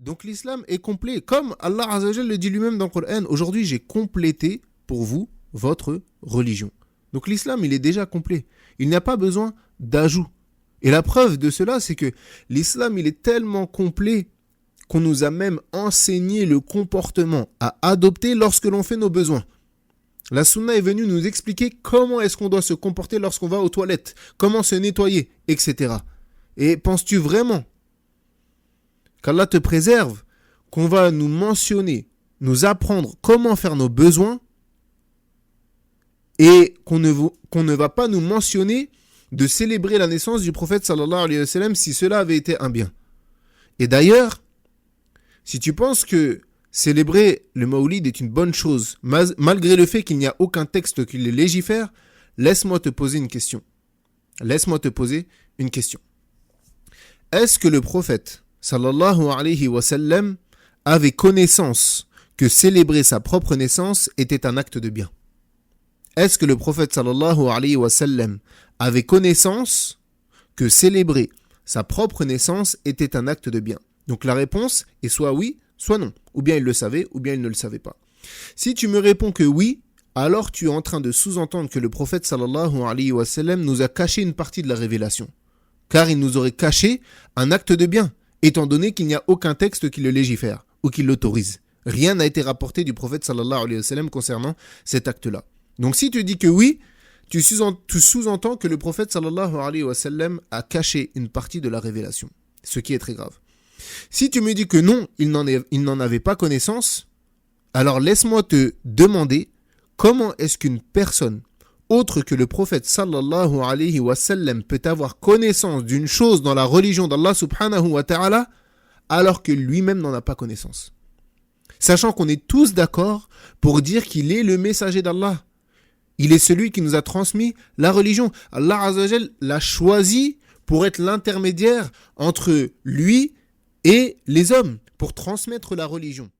Donc l'islam est complet. Comme Allah Azza wa Jal le dit lui-même dans le Coran, aujourd'hui j'ai complété pour vous votre religion. Donc l'islam, il est déjà complet. Il n'y a pas besoin d'ajout. Et la preuve de cela, c'est que l'islam, il est tellement complet qu'on nous a même enseigné le comportement à adopter lorsque l'on fait nos besoins. La sunna est venue nous expliquer comment est-ce qu'on doit se comporter lorsqu'on va aux toilettes, comment se nettoyer, etc. Et penses-tu vraiment qu'Allah te préserve, qu'on va nous mentionner, nous apprendre comment faire nos besoins et qu'on ne va pas nous mentionner de célébrer la naissance du prophète sallallahu alayhi wa sallam si cela avait été un bien. Et d'ailleurs, si tu penses que célébrer le Mawlid est une bonne chose, malgré le fait qu'il n'y a aucun texte qui le légifère, laisse-moi te poser une question. Est-ce que le prophète sallallahu alayhi wa sallam avait connaissance que célébrer sa propre naissance était un acte de bien? Est-ce que le prophète sallallahu alayhi wa sallam avait connaissance que célébrer sa propre naissance était un acte de bien? Donc la réponse est soit oui, soit non. Ou bien il le savait, ou bien il ne le savait pas. Si tu me réponds que oui, alors tu es en train de sous-entendre que le prophète sallallahu alayhi wa sallam nous a caché une partie de la révélation. Car il nous aurait caché un acte de bien, étant donné qu'il n'y a aucun texte qui le légifère ou qui l'autorise. Rien n'a été rapporté du prophète sallallahu alayhi wa sallam concernant cet acte-là. Donc si tu dis que oui, tu sous-entends que le prophète sallallahu alayhi wa sallam a caché une partie de la révélation, ce qui est très grave. Si tu me dis que non, il n'en avait pas connaissance, alors laisse-moi te demander comment est-ce qu'une personne autre que le prophète sallallahu alayhi wa sallam peut avoir connaissance d'une chose dans la religion d'Allah subhanahu wa ta'ala alors que lui-même n'en a pas connaissance. Sachant qu'on est tous d'accord pour dire qu'il est le messager d'Allah. Il est celui qui nous a transmis la religion. Allah Azza wa Jal l'a choisi pour être l'intermédiaire entre lui et les hommes, pour transmettre la religion.